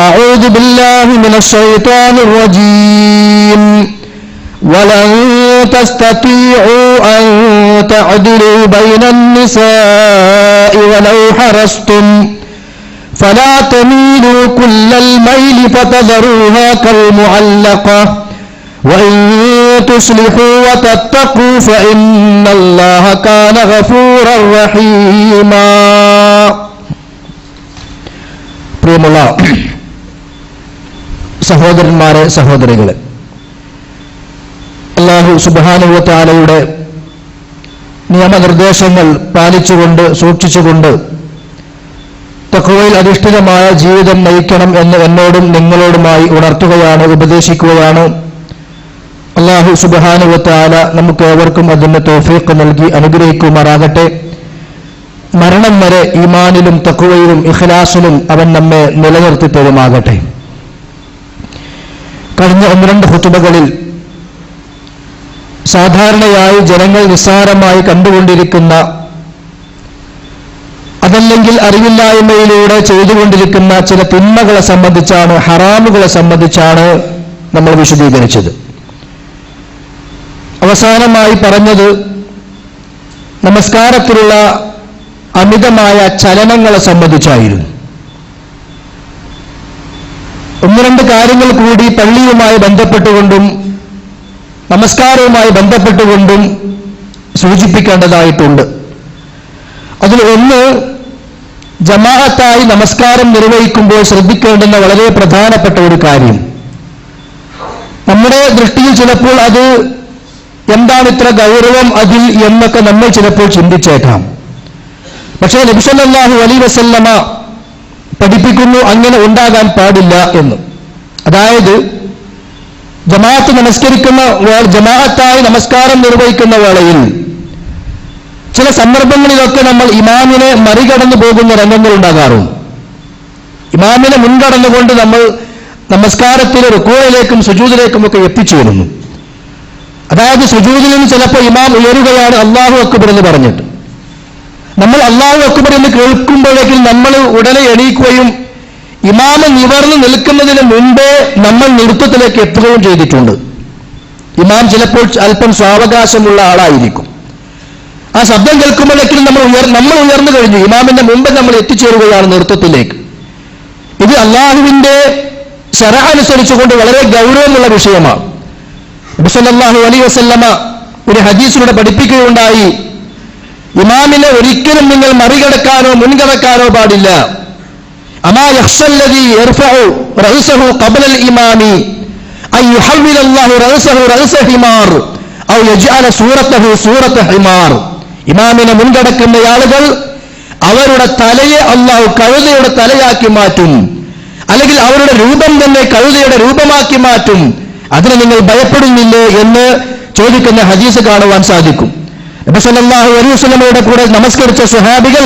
أعوذ بالله من الشيطان الرجيم ولن تستطيعوا أن تعدلوا بين النساء ولو حرصتم فلا تميلوا كل الميل فتذروها كالمعلقة وإن تصلحوا وتتقوا فإن الله كان غفورا رحيما. പ്രിയമുള്ള സഹോദരന്മാരെ, സഹോദരികളെ, അല്ലാഹു സുബ്ഹാനഹു വ തആലയുടെ നിയമനിർദ്ദേശങ്ങൾ പാലിച്ചുകൊണ്ട് സൂക്ഷിച്ചുകൊണ്ട് തഖ്വയിൽ അധിഷ്ഠിതമായ ജീവിതം നയിക്കണം എന്ന് എന്നോടും നിങ്ങളോടുമായി ഉണർത്തുകയാണ്, ഉപദേശിക്കുകയാണ്. അല്ലാഹു സുബ്ഹാനഹു വ തആല നമുക്ക് ഏവർക്കും അതിന് തൗഫീഖ് നൽകി അനുഗ്രഹിക്കുമാറാകട്ടെ. മരണം വരെ ഈമാനിലും തഖ്വയിലും ഇഖ്ലാസിലും അവൻ നമ്മെ നിലനിർത്തി തരുമാകട്ടെ. കഴിഞ്ഞ 1-2 ഖുതുബകളിൽ സാധാരണയായി ജനങ്ങൾ നിസ്സാരമായി കണ്ടുകൊണ്ടിരിക്കുന്ന, അതല്ലെങ്കിൽ അറിവില്ലായ്മയിലൂടെ ചെയ്തുകൊണ്ടിരിക്കുന്ന ചില തിന്മകളെ സംബന്ധിച്ചാണ്, ഹറാമുകളെ സംബന്ധിച്ചാണ് നമ്മൾ വിശദീകരിച്ചത്. അവസാനമായി പറഞ്ഞത് നമസ്കാരത്തിലുള്ള അമിതമായ ചലനങ്ങളെ സംബന്ധിച്ചായിരുന്നു. 1-2 കാര്യങ്ങൾ കൂടി പള്ളിയുമായി ബന്ധപ്പെട്ടുകൊണ്ടും നമസ്കാരവുമായി ബന്ധപ്പെട്ടുകൊണ്ടും സൂചിപ്പിക്കേണ്ടതായിട്ടുണ്ട്. അതിൽ ഒന്ന്, ജമാഅത്തായി നമസ്കാരം നിർവഹിക്കുമ്പോൾ ശ്രദ്ധിക്കേണ്ടുന്ന വളരെ പ്രധാനപ്പെട്ട ഒരു കാര്യം. നമ്മുടെ ദൃഷ്ടിയിൽ ചിലപ്പോൾ അത് എന്താണ് ഇത്ര ഗൗരവം അതിൽ എന്നൊക്കെ നമ്മൾ ചിലപ്പോൾ ചിന്തിച്ചേക്കാം. പക്ഷേ നബി സല്ലല്ലാഹു അലൈഹി വസല്ലമ പഠിപ്പിക്കുന്നു അങ്ങനെ ഉണ്ടാകാൻ പാടില്ല എന്ന്. അതായത് ജമാഅത്തായി നമസ്കാരം നിർവഹിക്കുന്ന വേളയിൽ ചില സന്ദർഭങ്ങളിലൊക്കെ നമ്മൾ ഇമാമിനെ മറികടന്നു പോകുന്ന രംഗങ്ങൾ ഉണ്ടാകാറുണ്ട്. ഇമാമിനെ മുൻകടന്നുകൊണ്ട് നമ്മൾ നമസ്കാരത്തിലെ റുകൂഇലേക്കും സുജൂദിലേക്കും ഒക്കെ എത്തിച്ചേരുന്നു. അതായത് സുജൂദിൽ നിന്ന് ചിലപ്പോൾ ഇമാം ഉയരുകയാണ് അല്ലാഹു അക്ബർ എന്ന് പറഞ്ഞിട്ട്. നമ്മൾ അല്ലാഹു അക്ബർ എന്ന് കേൾക്കുമ്പോഴേക്കും നമ്മൾ ഉടനെ എണീക്കുകയും ഇമാമ് നിവർന്ന് നിൽക്കുന്നതിന് മുമ്പേ നമ്മൾ നൃത്തത്തിലേക്ക് എത്തുകയും ചെയ്തിട്ടുണ്ട്. ഇമാം ചിലപ്പോൾ അല്പം സാവകാശമുള്ള ആളായിരിക്കും. ആ ശബ്ദം കേൾക്കുമ്പോഴേക്കും നമ്മൾ ഉയർന്നു കഴിഞ്ഞു, ഇമാമിന്റെ മുമ്പ് നമ്മൾ എത്തിച്ചേരുകയാണ് നൃത്തത്തിലേക്ക്. ഇത് അല്ലാഹുവിന്റെ ശറഅ അനുസരിച്ചുകൊണ്ട് വളരെ ഗൗരവമുള്ള വിഷയമാണ്. നബി സല്ലല്ലാഹു അലൈഹി വസല്ലമ ഒരു ഹദീസിലൂടെ പഠിപ്പിക്കുകയുണ്ടായി, ഇമാമിനെ ഒരിക്കലും നിങ്ങൾ മറികടക്കാനോ മുൻകടക്കാനോ പാടില്ല. അമാ യഖ്ശല്ലദീ യർഫഉ റഅസഹു ഖബ്ല ഇമാമി അൻ യുഹവ്വില അല്ലാഹു റഅസഹു റഅസ ഹിമാർ ഔ യജ്അല സൂറതഹു സൂറത ഹിമാർ. ഇമാമിനെ മുൻകടക്കുന്ന ആളുകൾ അവരുടെ തലയെ അല്ലാഹു കഴുതയുടെ തലയാക്കി മാറ്റും, അല്ലെങ്കിൽ അവരുടെ രൂപം തന്നെ കഴുതയുടെ രൂപമാക്കി മാറ്റും. അതിന് നിങ്ങൾ ഭയപ്പെടുന്നില്ലേ എന്ന് ചോദിക്കുന്ന ഹദീസ് കാണുവാൻ സാധിക്കും. നബി സല്ലല്ലാഹു അലൈഹി വസല്ലമയുടെ കൂടെ നമസ്കരിച്ച സ്വഹാബികൾ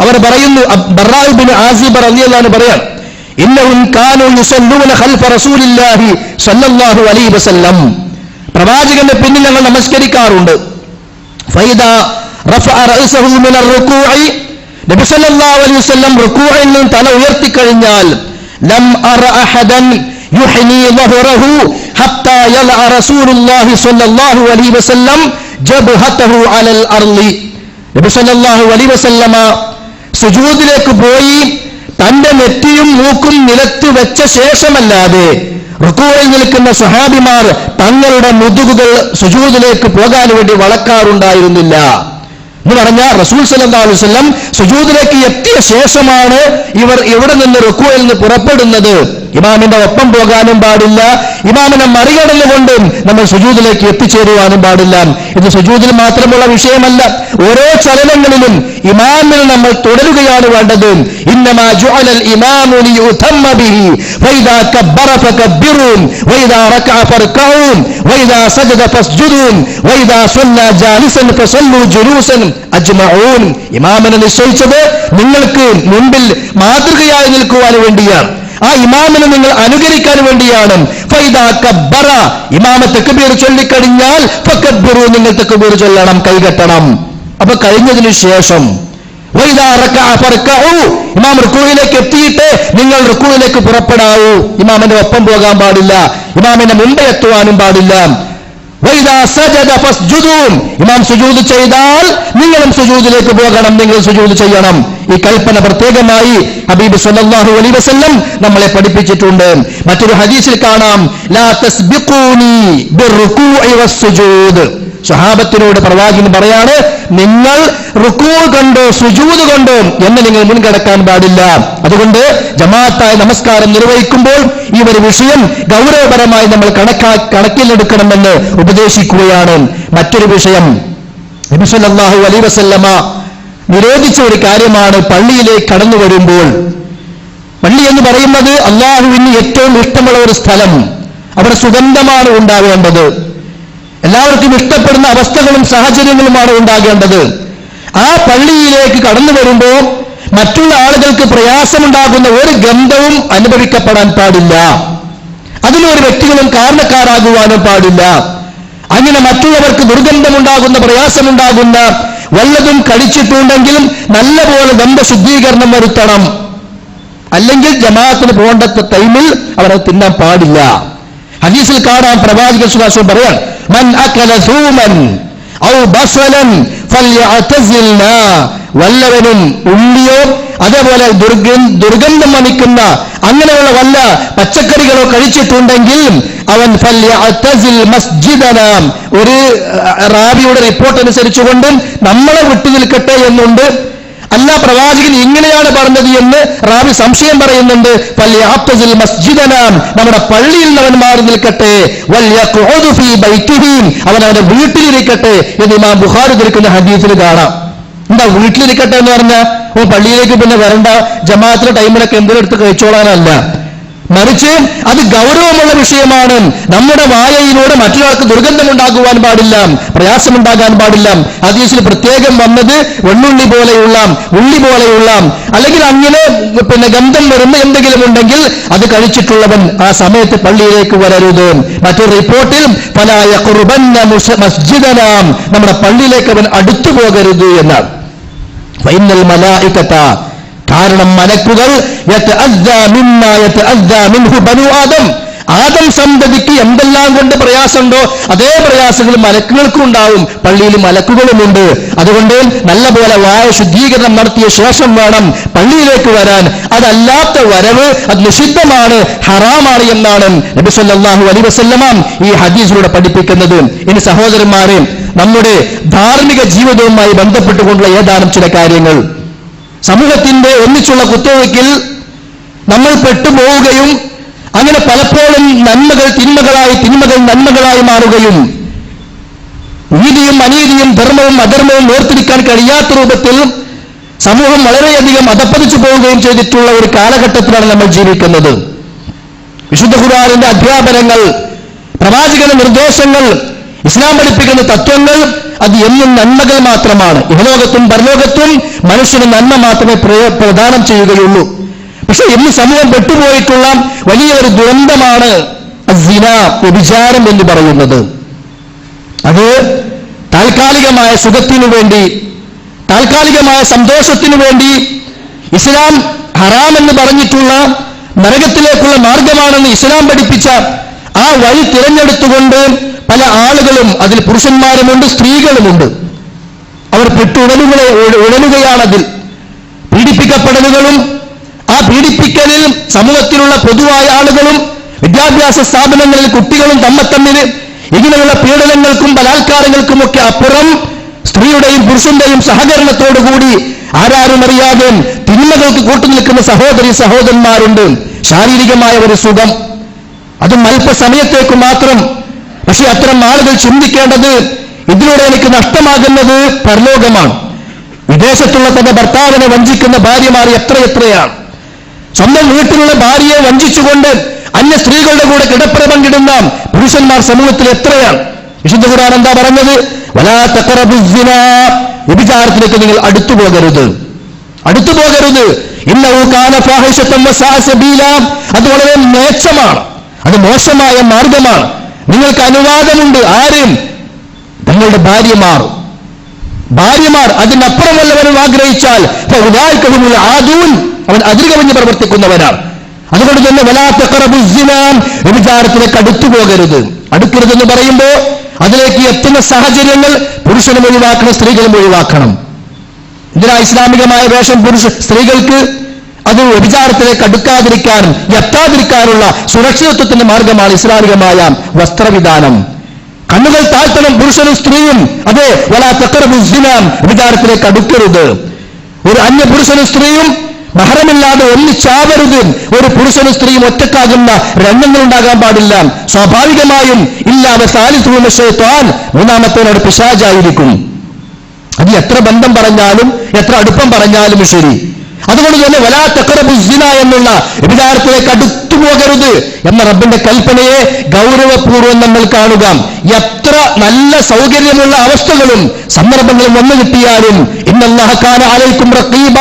അവർ പറയുന്നു, ബറാ ഇബ്നു ആസിബ് റളിയല്ലാഹു അൻഹു പറയാൻ, ഇന്നഹും കാനൂ യുസല്ലൂന ഖൽഫ റസൂലില്ലാഹി സല്ലല്ലാഹു അലൈഹി വസല്ലം, പ്രവാചകന്റെ പിന്നിൽ ഞങ്ങൾ നമസ്കരിക്കാറുണ്ട്. ഫൈദാ റഫഅ റഅസഹു മിനർ റുകൂഇ, നബി സല്ലല്ലാഹു അലൈഹി വസല്ലം റുകൂഇൽ നിന്ന് തല ഉയർത്തി കഴിഞ്ഞാൽ, ലം അറ അഹദൻ യുഹ്നി ളഹറഹു ഹത്താ യലഅ റസൂലുള്ളാഹി സ്വല്ലല്ലാഹു അലൈഹി വസല്ലം ജബ്ഹതഹു അലൽ അർളി. നബി സല്ലല്ലാഹു അലൈഹി വസല്ലമ സുജൂദിലേക്ക് പോയി തന്റെ നെറ്റിയും മൂക്കും നിലത്ത് വെച്ച ശേഷമല്ലാതെ റുകൂഇൽ നിൽക്കുന്ന സ്വഹാബിമാർ തങ്ങളുടെ മുതുകുകൾ സുജൂദിലേക്ക് പോകാൻ വേണ്ടി വളക്കാറുണ്ടായിരുന്നില്ല എന്ന് പറഞ്ഞാൽ റസൂൽ സല്ലല്ലാഹു അലൈഹി വസല്ലം സുജൂദിലേക്ക് എത്തിയ ശേഷമാണ് ഇവർ ഇവിടെ നിന്ന് റുകൂഇൽ നിന്ന് പുറപ്പെടുന്നത്. ഇമാമിന്റെ ഒപ്പം പോകാനും പാടില്ല, ഇമാമിനെ മറികടന്നുകൊണ്ടും നമ്മൾ സുജൂദിലേക്ക് എത്തിച്ചേരുവാനും പാടില്ല. ഇത് സുജൂദിൽ മാത്രമുള്ള വിഷയമല്ല, ഓരോ ചലനങ്ങളിലും ഇമാമിൽ നമ്മൾ തുടരുകയാണ് വേണ്ടത്. ഇന്നമാ ജുഅലൽ ഇമാമു ലിയുതമ്മ ബിഹി ഫൈദാ കബ്ബറ ഫകബ്ബിറൂ വൈദാ റകഅ ഫർകഊ വൈദാ സജദ ഫസ്ജുദൂ വൈദാ സ്വല്ല ജാലിസൻ ഫസല്ലു ജുലൂസൻ അജ്മഊൻ. ഇമാമിനെ നിശ്ചയിച്ചത് നിങ്ങൾക്ക് മുൻപിൽ മാതൃകയായി നിൽക്കുവാൻ വേണ്ടിയാണ്, ആ ഇമാമിനെ നിങ്ങൾ അനുകരിക്കാൻ വേണ്ടിയാണ്. ഫൈദാ കബ്ബറ, ഇമാമ തക്ബീർ ചൊല്ലിക്കഴിഞ്ഞാൽ ഫകബ്ബിറൂ, നിങ്ങൾ തക്ബീർ ചൊല്ലണം, കൈകെട്ടണം. അപ്പൊ കഴിഞ്ഞതിനു ശേഷം വഇദാ റകഅ ഫർകഉ, ഇമാം റുകൂഇലേക്ക് എത്തിയിട്ട് നിങ്ങൾ റുകൂഇലേക്ക് പുറപ്പെടാവൂ. ഇമാമിന്റെ ഒപ്പം പോകാൻ പാടില്ല, ഇമാമിന്റെ മുമ്പേ എത്തുവാനും പാടില്ല. വഇദാ സജദ ഫസ്ജുദൂ, ഇമാം സുജൂദ് ചെയ്താൽ നിങ്ങളും സുജൂദിലേക്ക് പോകണം, നിങ്ങൾ സുജൂദ് ചെയ്യണം. ഈ കൽപ്പന പ്രത്യേകമായി ഹബീബ് സല്ലല്ലാഹു അലൈഹി വസല്ലം നമ്മളെ പഠിപ്പിച്ചിട്ടുണ്ട്. മറ്റൊരു ഹദീസിൽ കാണാം, ലാ തസ്ബിഖൂനി ബിർറുകൂഇ വസ്സുജൂദ്. സ്വഹാബത്തിനോട് പ്രവാചകൻ പറയാണ്, നിങ്ങൾ റുക്കൂ കൊണ്ടോ സുജൂദ് കൊണ്ടോ എന്ന് നിങ്ങൾ മുൻകടക്കാൻ പാടില്ല. അതുകൊണ്ട് ജമാഅത്തായി നമസ്കാരം നിർവഹിക്കുമ്പോൾ ഈ ഒരു വിഷയം ഗൗരവപരമായി നമ്മൾ കണക്കിലെടുക്കണമെന്ന് ഉപദേശിക്കുകയാണ്. മറ്റൊരു വിഷയം, നബി സല്ലല്ലാഹു അലൈഹി വസല്ലമ നിരോധിച്ച ഒരു കാര്യമാണ് പള്ളിയിലേക്ക് കടന്നു വരുമ്പോൾ. പള്ളി എന്ന് പറയുന്നത് അല്ലാഹുവിന് ഏറ്റവും ഇഷ്ടമുള്ള ഒരു സ്ഥലം, അവിടെ സുഗന്ധമാണ് ഉണ്ടാവേണ്ടത്, എല്ലാവർക്കും ഇഷ്ടപ്പെടുന്ന അവസ്ഥകളും സാഹചര്യങ്ങളുമാണ് ഉണ്ടാകേണ്ടത്. ആ പള്ളിയിലേക്ക് കടന്നു വരുമ്പോൾ മറ്റുള്ള ആളുകൾക്ക് പ്രയാസമുണ്ടാകുന്ന ഒരു ഗന്ധവും അനുഭവിക്കപ്പെടാൻ പാടില്ല, അതിനൊരു വ്യക്തികളും കാരണക്കാരാകുവാനും പാടില്ല. അങ്ങനെ മറ്റുള്ളവർക്ക് ദുർഗന്ധമുണ്ടാകുന്ന പ്രയാസമുണ്ടാകുന്ന വല്ലതും കഴിച്ചിട്ടുണ്ടെങ്കിലും നല്ലപോലെ ഗന്ധശുദ്ധീകരണം വരുത്തണം. അല്ലെങ്കിൽ ജമാഅത്തിന് പോകേണ്ട ടൈമിൽ അവർ തിന്നാൻ പാടില്ല. ഹദീസിൽ കാണാൻ പ്രവാചകൻ സ്വല്ലല്ലാഹു അലൈഹി വസല്ലം പറയാൻ, മൻ അകല സൂമൻ ഔ ബസലൻ ഫൽയഅതസിൽനാ, വല്ലവനും ഉള്ളിയോ അതേപോലെ ദുർഗന്ധം വമിക്കുന്ന അങ്ങനെയുള്ള വല്ല പച്ചക്കറികളോ കഴിച്ചിട്ടുണ്ടെങ്കിൽ അവൻ ഫൽയഅതസിൽ മസ്ജിദനാ, ഒരു റാവിയുടെ റിപ്പോർട്ട് അനുസരിച്ചുകൊണ്ട് നമ്മളെ വിട്ടു നിൽക്കട്ടെ എന്നുണ്ട്. അല്ല, പ്രവാചകൻ ഇങ്ങനെയാണ് പറഞ്ഞത് എന്ന് റാവി സംശയം പറയുന്നുണ്ട്. ഫൽയഅതസിൽ മസ്ജിദനാ, നമ്മുടെ പള്ളിയിൽ അവൻ മാറി നിൽക്കട്ടെ. വൽയഖഉദു ഫീ ബൈതിഹി, അവൻ അവന്റെ വീട്ടിലിരിക്കട്ടെ എന്ന് ഇമാം ബുഖാരി ഉദ്ധരിക്കുന്ന ഹദീസിൽ കാണാം. എന്താ വീട്ടിലിരിക്കട്ടെ എന്ന് പറഞ്ഞാൽ പള്ളിയിലേക്ക് പിന്നെ വരണ്ട, ജമാഅത്തിന്റെ ടൈമിലൊക്കെ എന്തെങ്കിലും എടുത്ത് കഴിച്ചോളാനല്ല, മറിച്ച് അത് ഗൗരവമുള്ള വിഷയമാണ്. നമ്മുടെ വായയിലൂടെ മറ്റൊരാൾക്ക് ദുർഗന്ധമുണ്ടാകുവാൻ പാടില്ല, പ്രയാസമുണ്ടാകാൻ പാടില്ല. ഹദീസിൽ പ്രത്യേകം വന്നത് വെണ്ണുള്ളി പോലെയുള്ള, ഉള്ളി പോലെയുള്ള, അല്ലെങ്കിൽ അങ്ങനെ ഗന്ധം വരുന്ന എന്തെങ്കിലും ഉണ്ടെങ്കിൽ അത് കഴിച്ചിട്ടുള്ളവൻ ആ സമയത്ത് പള്ളിയിലേക്ക് വരരുത്. മറ്റൊരു റിപ്പോർട്ടിൽ ഫലാ യഖ്റുബന്ന മസ്ജിദനാ, നമ്മുടെ പള്ളിയിലേക്ക് അവൻ അടുത്തു പോകരുത് എന്നാണ്. ഫഇന്നൽ മലായികത, കാരണം മലക്കുകൾ ആദം സന്തതിക്ക് എന്തെല്ലാം കൊണ്ട് പ്രയാസമുണ്ടോ അതേ പ്രയാസങ്ങൾ മലക്കുകൾക്കും ഉണ്ടാവും. പള്ളിയിൽ മലക്കുകളുമുണ്ട്. അതുകൊണ്ട് നല്ലപോലെ വായ ശുദ്ധീകരണം നടത്തിയ ശേഷം വേണം പള്ളിയിലേക്ക് വരാൻ. അതല്ലാത്ത വരവ് അത് നിഷിദ്ധമാണ്, ഹറാമാണ് എന്നാണ് നബി സല്ലല്ലാഹു അലൈഹി വസല്ലമ ഈ ഹദീസിലൂടെ പഠിപ്പിക്കുന്നത്. ഇനി സഹോദരന്മാരെ, നമ്മുടെ ധാർമ്മിക ജീവിതവുമായി ബന്ധപ്പെട്ടുകൊണ്ടുള്ള ഏതാനും ചില കാര്യങ്ങൾ. സമൂഹത്തിന്റെ ഒന്നിച്ചുള്ള കുത്തൊഴുക്കിൽ നമ്മൾ പെട്ടുപോവുകയും അങ്ങനെ പലപ്പോഴും നന്മകൾ തിന്മകളായി, തിന്മകൾ നന്മകളായി മാറുകയും നീതിയും അനീതിയും ധർമ്മവും അധർമ്മവും വേർതിരിക്കാൻ കഴിയാത്ത രൂപത്തിൽ സമൂഹം വളരെയധികം അധപ്പതിച്ചു പോവുകയും ചെയ്തിട്ടുള്ള ഒരു കാലഘട്ടത്തിലാണ് നമ്മൾ ജീവിക്കുന്നത്. വിശുദ്ധ ഖുർആനിന്റെ അധ്യാപനങ്ങൾ, പ്രവാചകന്റെ നിർദ്ദേശങ്ങൾ, ഇസ്ലാം പഠിപ്പിക്കുന്ന തത്വങ്ങൾ അത് എന്നും നന്മകൾ മാത്രമാണ്. ഇഹലോകത്തും പരലോകത്തും മനുഷ്യന് നന്മ മാത്രമേ പ്രദാനം ചെയ്യുകയുള്ളൂ. പക്ഷെ ഇന്ന് സമൂഹം പെട്ടുപോയിട്ടുള്ള വലിയൊരു ദുരന്തമാണ് സിന, വ്യഭിചാരം എന്ന് പറയുന്നത്. അത് താൽക്കാലികമായ സുഖത്തിനു വേണ്ടി, താൽക്കാലികമായ സന്തോഷത്തിനു വേണ്ടി ഇസ്ലാം ഹറാം എന്ന് പറഞ്ഞിട്ടുള്ള നരകത്തിലേക്കുള്ള മാർഗമാണെന്ന് ഇസ്ലാം പഠിപ്പിച്ച ആ വഴി തിരഞ്ഞെടുത്തുകൊണ്ട് പല ആളുകളും, അതിൽ പുരുഷന്മാരുമുണ്ട് സ്ത്രീകളുമുണ്ട്, അവർ ഉഴലുകയാണതിൽ. പീഡിപ്പിക്കപ്പെടലുകളും ആ പീഡിപ്പിക്കലിൽ സമൂഹത്തിലുള്ള പൊതുവായ ആളുകളും വിദ്യാഭ്യാസ സ്ഥാപനങ്ങളിൽ കുട്ടികളും തമ്മിൽ ഇങ്ങനെയുള്ള പീഡനങ്ങൾക്കും ബലാത്കാരങ്ങൾക്കുമൊക്കെ അപ്പുറം സ്ത്രീയുടെയും പുരുഷന്റെയും സഹകരണത്തോടുകൂടി ആരാരും അറിയാതെ തിന്മകൾക്ക് കൂട്ടുനിൽക്കുന്ന സഹോദരി സഹോദരന്മാരുണ്ട്. ശാരീരികമായ ഒരു സുഖം, അതും അല്പസമയത്തേക്ക് മാത്രം. പക്ഷെ അത്തരം ആളുകൾ ചിന്തിക്കേണ്ടത്, ഇതിലൂടെ എനിക്ക് നഷ്ടമാകുന്നത് പരലോകമാണ്. വിദേശത്തുള്ള തന്റെ ഭർത്താവിനെ വഞ്ചിക്കുന്ന ഭാര്യമാർ എത്രയെത്രയാണ്. സ്വന്തം വീട്ടിലുള്ള ഭാര്യയെ വഞ്ചിച്ചുകൊണ്ട് അന്യ സ്ത്രീകളുടെ കൂടെ കിടപ്പറ പങ്കിടുന്ന പുരുഷന്മാർ സമൂഹത്തിൽ എത്രയാണ്. വിശുദ്ധ ഖുർആൻ എന്താ പറഞ്ഞത്? വലാ തഖറബുസ്സിന, വ്യഭിചാരത്തിലേക്ക് നിങ്ങൾ അടുത്തു പോകരുത്, അടുത്തു പോകരുത്. ഇന്നഹു കാന ഫാഹിശതൻ വസാഅ സബീല, അത് വളരെ മേച്ഛമാണ്, അത് മോശമായ മാർഗമാണ്. നിങ്ങൾക്ക് അനുവാദമുണ്ട്. ആരും? നിങ്ങളുടെ ഭാര്യമാർ. ഭാര്യമാർ അതിനപ്പുറമുള്ളവരും ആഗ്രഹിച്ചാൽ അവൻ അതിരുകവിഞ്ഞ് പ്രവർത്തിക്കുന്നവനാണ്. അതുകൊണ്ട് തന്നെ വലാ തഖറബു സിനാ, വ്യഭിചാരത്തിലേക്ക് അടുത്തുപോകരുത്. അടുക്കരുതെന്ന് പറയുമ്പോൾ അതിലേക്ക് എത്തുന്ന സാഹചര്യങ്ങൾ പുരുഷനും ഒഴിവാക്കണം, സ്ത്രീകളും ഒഴിവാക്കണം. ഇതിനാ ഇസ്ലാമികമായ വേഷം സ്ത്രീകൾക്ക് അത് വ്യഭിചാരത്തിലേക്ക് അടുക്കാതിരിക്കാനും എത്താതിരിക്കാനുള്ള സുരക്ഷിതത്വത്തിന്റെ മാർഗമാണ് ഇസ്ലാമികമായ വസ്ത്രവിധാനം. കണ്ണുകൾ താഴ്ത്തണം പുരുഷനും സ്ത്രീയും. അതെ, വലാ തഖറബു സിനാ, വ്യഭിചാരത്തിലേക്ക് അടുക്കരുത്. ഒരു അന്യ പുരുഷനും സ്ത്രീയും മഹറമില്ലാതെ ഒന്നിച്ചാവരുത്. ഒരു പുരുഷനും സ്ത്രീയും ഒറ്റക്കാകുന്ന രംഗങ്ങൾ ഉണ്ടാകാൻ പാടില്ല. സ്വാഭാവികമായും ഇല്ലാതെ സാലിസുന ശൈത്താൻ, മൂന്നാമത്തേനോട് പിശാചായിരിക്കും. അത് എത്ര ബന്ധം പറഞ്ഞാലും എത്ര അടുപ്പം പറഞ്ഞാലും ശരി. അതുകൊണ്ട് തന്നെ വലാ തഖറബു സിനാ എന്നുള്ള വ്യഭിചാരത്തിലേക്ക് അടുത്തു പോകരുത് എന്ന റബ്ബിന്റെ കൽപ്പനയെ ഗൗരവപൂർവ്വം നമ്മൾ കാണുക. എത്ര നല്ല സൗകര്യമുള്ള അവസ്ഥകളും സന്ദർഭങ്ങളും വന്നു കിട്ടിയാലും ഇന്നല്ലാഹ കാന അലൈക്കും റഖീബ,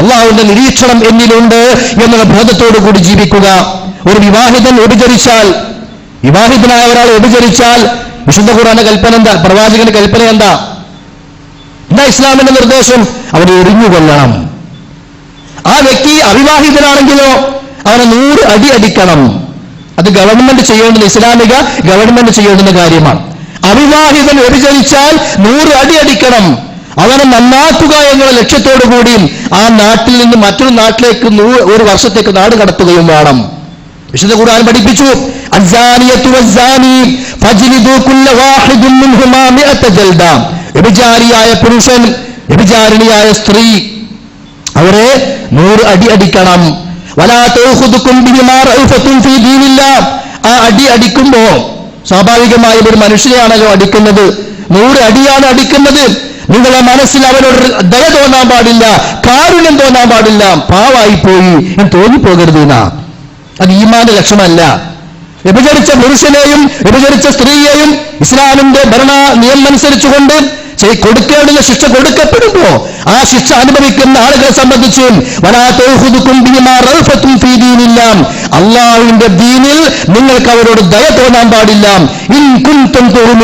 അള്ളാഹുവിന്റെ നിരീക്ഷണം എന്നിലുണ്ട് എന്നുള്ള ബോധത്തോടു കൂടി ജീവിക്കുക. ഒരു വിവാഹിതനായ ഒരാൾ വ്യഭിചരിച്ചാൽ വിശുദ്ധ ഖുർആന്റെ കൽപ്പന എന്താ? പ്രവാചകന്റെ കൽപ്പന എന്താ ഇസ്ലാമിന്റെ നിർദ്ദേശം? അവനെ എറിഞ്ഞു കൊല്ലണം. ആ വ്യക്തി അവിവാഹിതനാണെങ്കിലോ അവനെ 100 അടി അടിക്കണം. അത് ഗവൺമെന്റ് ചെയ്യേണ്ടുന്ന, ഇസ്ലാമിക ഗവൺമെന്റ് ചെയ്യേണ്ടുന്ന കാര്യമാണ്. അവിവാഹിതൻ വ്യഭിചരിച്ചാൽ 100 അടി അടിക്കണം. അവനെ നന്നാക്കുക എന്നുള്ള ലക്ഷ്യത്തോടു കൂടി ആ നാട്ടിൽ നിന്ന് മറ്റൊരു നാട്ടിലേക്ക് 1 വർഷത്തേക്ക് നാട് കടത്തുകയും വേണം. വിശുദ്ധ ഖുർആൻ പഠിപ്പിച്ചു, അസ്സാനിയത്തു വസ്സാനി ഫജ്ലിദു കുല്ല വാഹിദിൻ മിൻഹുമാ 100 ജൽദ. വ്യഭിചാരിയായ പുരുഷൻ, വ്യഭിചാരിണിയായ സ്ത്രീ, അവരെ 100 അടി അടിക്കണം. വലാ തൗഖുദുകും ബിഹിമാ റഅഫത്തുൻ ഫീ ദീനില്ലാഹ്. ആ അടി അടിക്കുമ്പോ സ്വാഭാവികമായും ഒരു മനുഷ്യനെയാണല്ലോ അടിക്കുന്നത്, 100 അടിയാണ് അടിക്കുന്നത്. നിങ്ങളുടെ മനസ്സിൽ അവനോട് ദയ തോന്നാൻ പാടില്ല, കാരുണ്യം തോന്നാൻ പാടില്ല. പാവായി പോയി എന്ന് തോന്നിപ്പോകരുത് എന്നാ. അത് ഈമാന്റെ ലക്ഷണമല്ല. വ്യഭിചരിച്ച പുരുഷനെയും വ്യഭിചരിച്ച സ്ത്രീയെയും ഇസ്ലാമിന്റെ ഭരണ നിയമം അനുസരിച്ചുകൊണ്ട് കൊടുക്കേണ്ടുന്ന ശിക്ഷ കൊടുക്കപ്പെടുമ്പോ ആ ശിക്ഷ അനുഭവിക്കുന്ന ആളുകളെ സംബന്ധിച്ചും വലാ തൗഖുദുകും ബിഹിമാ റഅഫത്തുൻ ഫീ ദീനില്ലാഹ്, അല്ലാഹുവിന്റെ ദീനിൽ നിങ്ങൾക്ക് അവരോട് ദയ തോന്നാൻ പാടില്ല. ഇൻ കുൻതും തുഅ്മിനൂന